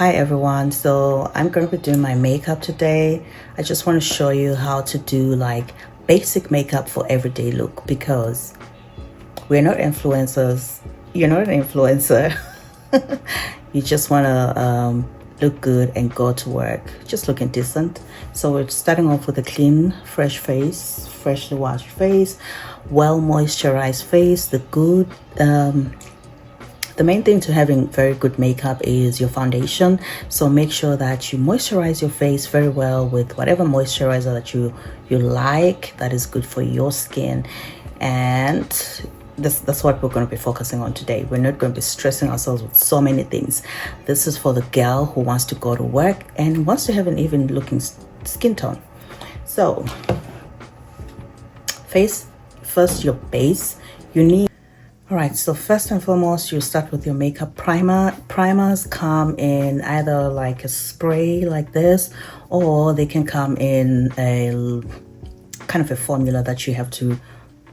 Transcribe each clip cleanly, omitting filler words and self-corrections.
Hi everyone, so I'm going to be doing my makeup today. I just want to show you how to do like basic makeup for everyday look because we're not influencers. You're not an influencer. You just want to look good and go to work, just looking decent. So we're starting off with a clean, fresh face, freshly washed face, well moisturized face, the main thing to having very good makeup is your foundation. So make sure that you moisturize your face very well with whatever moisturizer that you like, that is good for your skin. And that's what we're going to be focusing on today. We're not going to be stressing ourselves with so many things. This is for the girl who wants to go to work and wants to have an even looking skin tone. So first your base. You need Alright, so first and foremost, you start with your makeup primer. Primers come in either like a spray like this, or they can come in a kind of a formula that you have to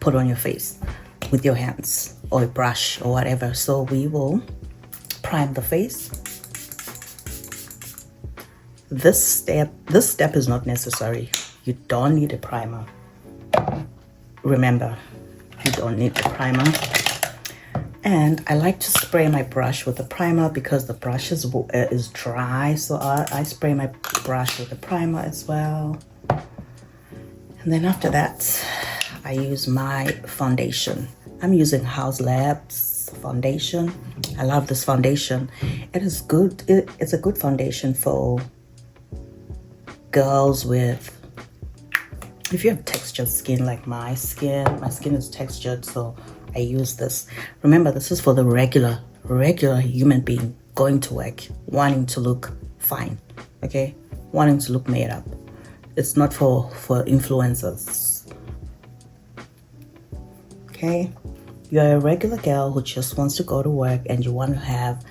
put on your face with your hands or a brush or whatever. So we will prime the face. This step is not necessary. You don't need a primer. Remember, you don't need a primer. And I like to spray my brush with the primer because the brush is dry, so I spray my brush with the primer as well. And then after that, I use my foundation. I'm using Haus Labs foundation. I love this foundation. It is good. It's a good foundation for girls if you have textured skin like my skin is textured, so I use this. Remember, this is for the regular human being going to work, wanting to look fine, okay? Wanting to look made up. It's not for influencers, okay? You're a regular girl who just wants to go to work and you want to have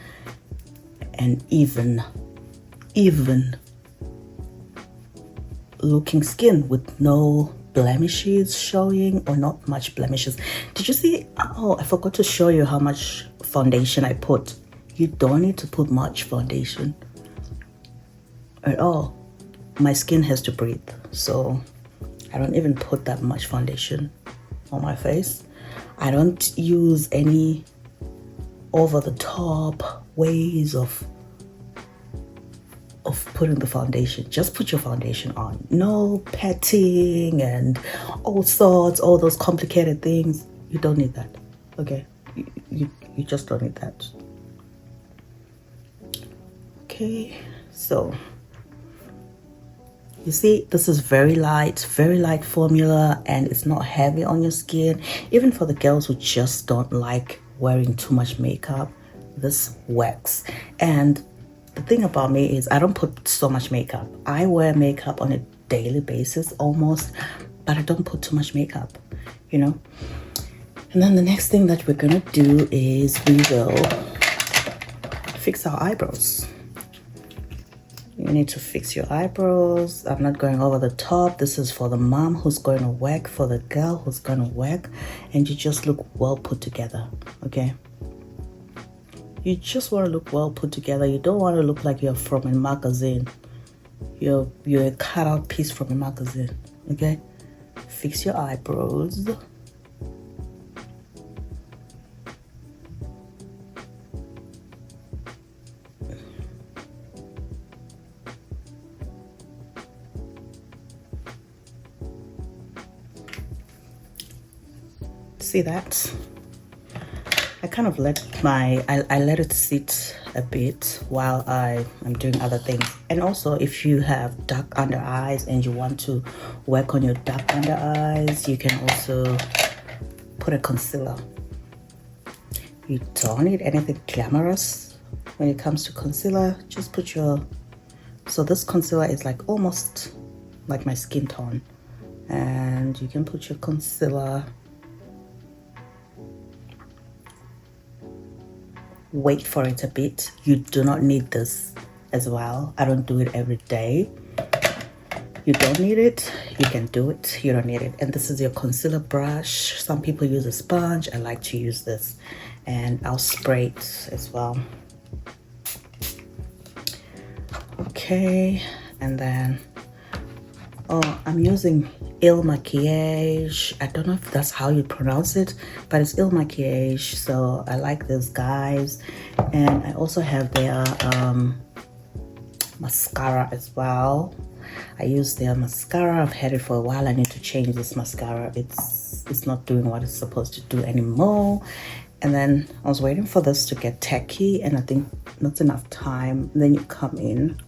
an even looking skin with no blemishes showing, or not much blemishes. Did you see? Oh, I forgot to show you how much foundation I put. You don't need to put much foundation at all. My skin has to breathe, so I don't even put that much foundation on my face. I don't use any over the top ways of putting the foundation. Just put your foundation on. No patting and all those complicated things. You don't need that, okay? You just don't need that. Okay, so you see, this is very light formula, and it's not heavy on your skin. Even for the girls who just don't like wearing too much makeup, this works. And the thing about me is I don't put so much makeup. I wear makeup on a daily basis almost, but I don't put too much makeup, you know? And then the next thing that we're gonna do is we will fix our eyebrows. You need to fix your eyebrows. I'm not going over the top. This is for the mom who's going to work, for the girl who's going to work, and you just look well put together, okay? You just want to look well put together. You don't want to look like you're from a magazine. You're a cutout piece from a magazine, okay? Fix your eyebrows. See that? I kind of let I let it sit a bit while I am doing other things. And also, if you have dark under eyes and you want to work on your dark under eyes, you can also put a concealer. You don't need anything glamorous when it comes to concealer. Just put so this concealer is like almost like my skin tone, and you can put your concealer. Wait for it a bit. You do not need this as well. I don't do it every day. You don't need it. You can do it. You don't need it. And this is your concealer brush. Some people use a sponge. I like to use this, and I'll spray it as well. Okay, and then I'm using Il Maquillage. I don't know if that's how you pronounce it, but it's Il Maquillage. So I like these guys, and I also have their mascara as well. I use their mascara. I've had it for a while. I need to change this mascara. It's not doing what it's supposed to do anymore. And then I was waiting for this to get tacky, and I think not enough time. Then you come in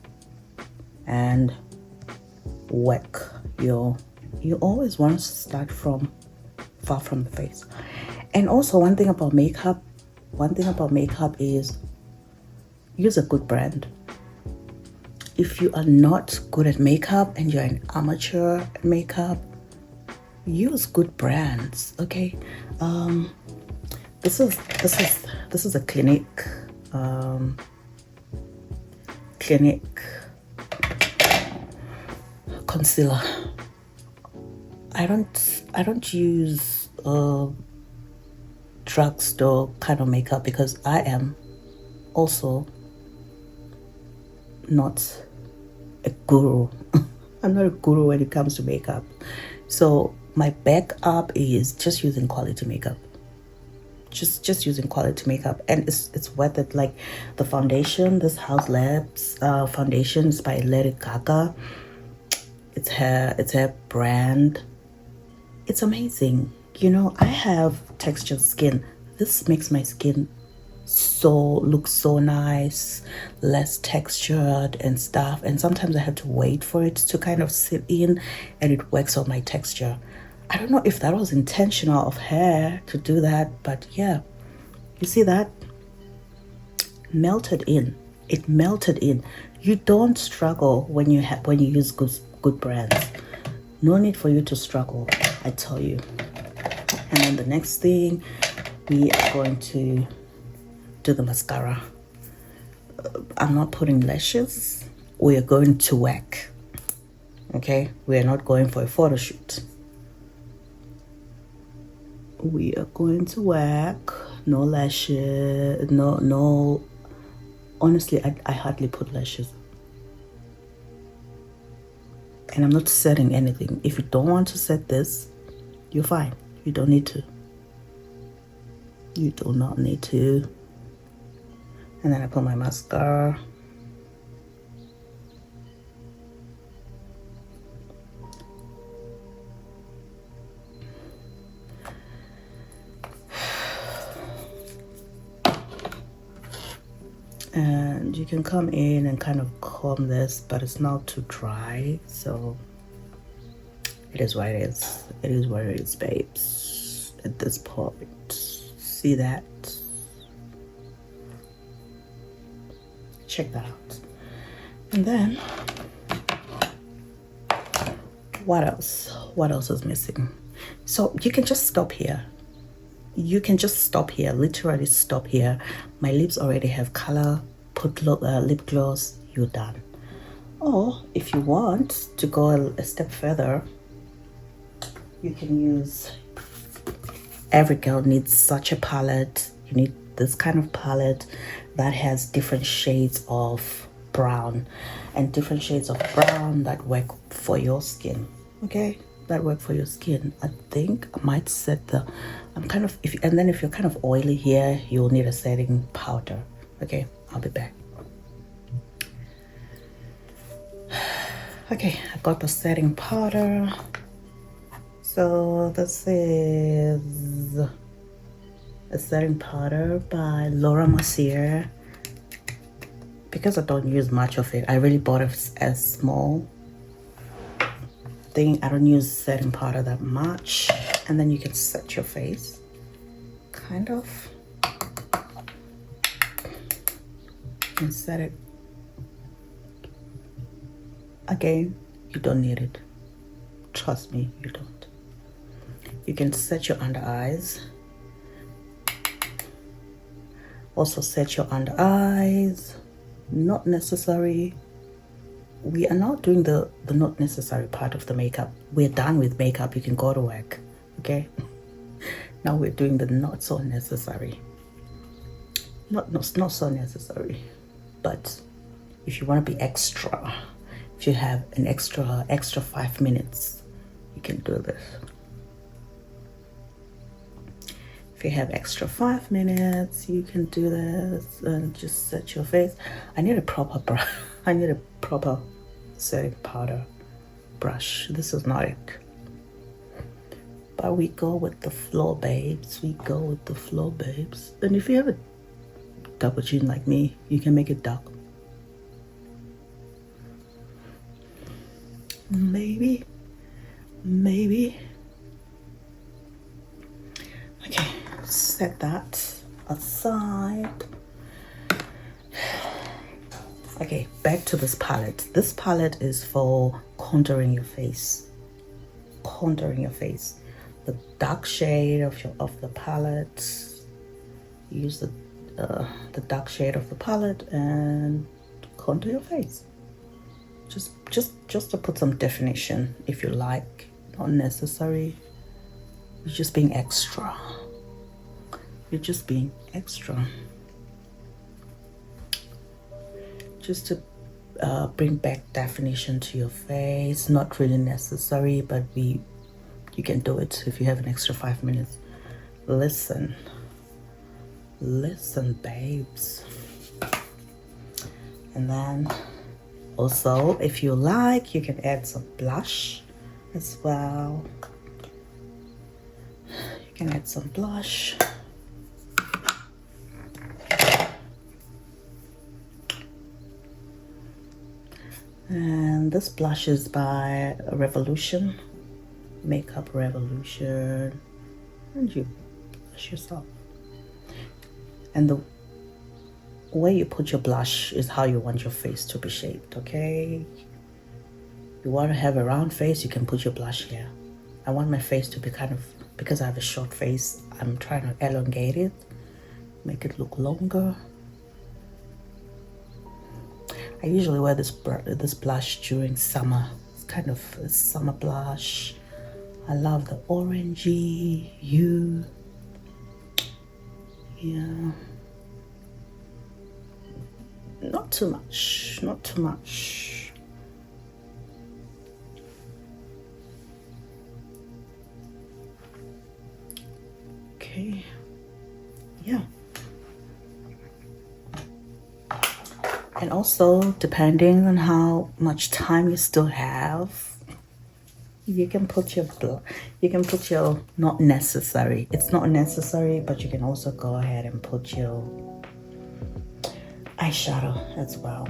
and whack you always want to start from far from the face. And also one thing about makeup is use a good brand. If you are not good at makeup and you're an amateur at makeup, use good brands. Okay, this is a Clinique concealer. I don't use drugstore kind of makeup because I am also not a guru. I'm not a guru when it comes to makeup. So my backup is just using quality makeup. Just using quality makeup, and it's worth it. Like the foundation, this House Labs foundation is by Lady Gaga. It's her brand. It's amazing. You know, I have textured skin. This makes my skin look so nice, less textured and stuff. And sometimes I have to wait for it to kind of sit in, and it works on my texture. I don't know if that was intentional of her to do that, but yeah, you see that? Melted in. It melted in. You don't struggle when you use good brands. No need for you to struggle, I tell you. And then the next thing, we are going to do the mascara. I'm not putting lashes. We are going to whack. Okay, we are not going for a photo shoot. We are going to whack. No lashes. No. Honestly, I hardly put lashes. And I'm not setting anything. If you don't want to set this, you're fine. You don't need to. You do not need to. And then I put my mascara. And you can come in and kind of comb this, but it's not too dry, so it is what it is. It is what it is, babes, at this point. See that? Check that out. And then what else is missing? So you can just stop here. Literally stop here. My lips already have color. Put lip gloss, you're done. Or if you want to go a step further, you can use, every girl needs such a palette. You need this kind of palette that has different shades of brown, and different shades of brown that work for your skin. Okay, that work for your skin. I think I might set the, if you're kind of oily here, you'll need a setting powder. Okay, I'll be back. Okay, I got the setting powder. So this is a setting powder by Laura Mercier. Because I don't use much of it, I really bought it as small thing. I don't use setting powder that much. And then you can set your face, kind of, and set it. Again, you don't need it. Trust me, you don't. You can set your under eyes. Also set your under eyes. Not necessary. We are now doing the not necessary part of the makeup. We're done with makeup. You can go to work. Okay? Now we're doing the not so necessary. Not so necessary, but if you want to be extra, if you have an extra 5 minutes, you can do this. If you have extra 5 minutes, you can do this and just set your face. I need a proper brush. I need a proper setting powder brush. This is not it. But we go with the flow, babes. We go with the flow, babes. And if you have a double chin like me, you can make it dark. Maybe. Okay, set that aside. Okay, back to this palette. This palette is for contouring your face. Contouring your face. The dark shade of the palette. Use the dark shade of the palette and contour your face. Just to put some definition, if you like. Not necessary. You're just being extra. You're just being extra. Just to bring back definition to your face. Not really necessary, but you can do it if you have an extra 5 minutes. Listen, babes. And then also, if you like, you can add some blush as well. You can add some blush. And this blush is by Revolution, Makeup Revolution, and you blush yourself. And the way you put your blush is how you want your face to be shaped, okay? You want to have a round face, you can put your blush here. I want my face to be kind of, because I have a short face, I'm trying to elongate it, make it look longer. I usually wear this blush during summer. It's kind of a summer blush. I love the orangey hue. Yeah. Not too much, not too much. Okay, yeah. And also, depending on how much time you still have, you can put your not necessary. It's not necessary, but you can also go ahead and put your eyeshadow as well.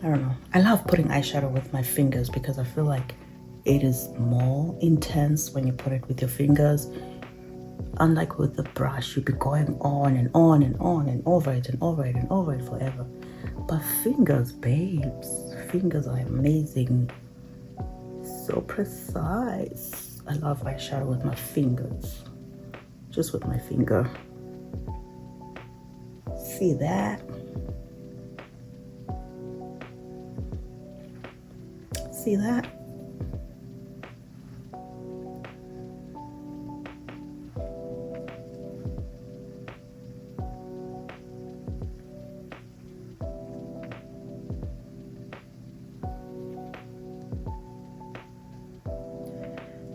I don't know. I love putting eyeshadow with my fingers because I feel like it is more intense when you put it with your fingers. Unlike with the brush, you'd be going on and on and on and over it and over it and over it forever. But fingers, babes, fingers are amazing. So precise. I love eyeshadow with my fingers. Just with my finger. See that? See that?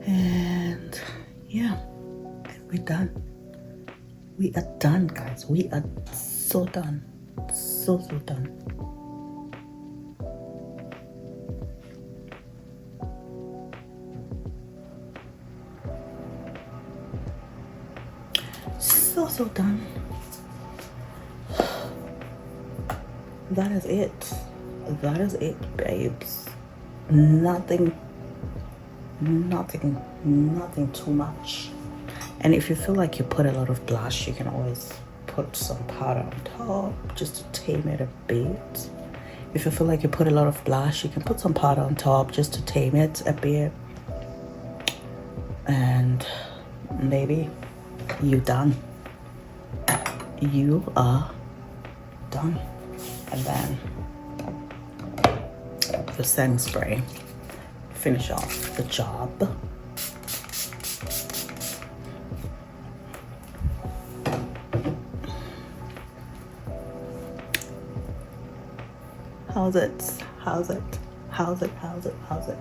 And yeah, and we're done. We are done, guys. We are so done. So done. So done. That is it. That is it, babes. Nothing too much. And if you feel like you put a lot of blush, you can always put some powder on top just to tame it a bit. If you feel like you put a lot of blush, you can put some powder on top just to tame it a bit. And maybe you're done. You are done. And then the setting spray, finish off the job. How's it? How's it? How's it? How's it? How's it?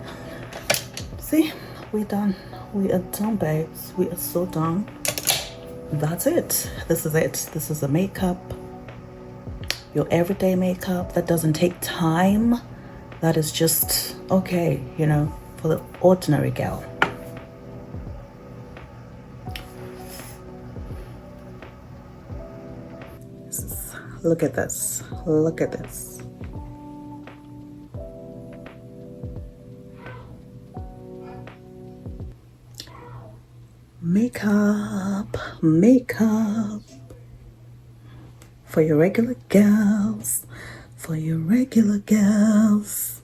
See, we're done. We are done, babes. We are so done. That's it. This is it. This is the makeup. Your everyday makeup that doesn't take time. That is just okay, you know, for the ordinary gal. Look at this. Look at this. Makeup, makeup for your regular gals, for your regular gals.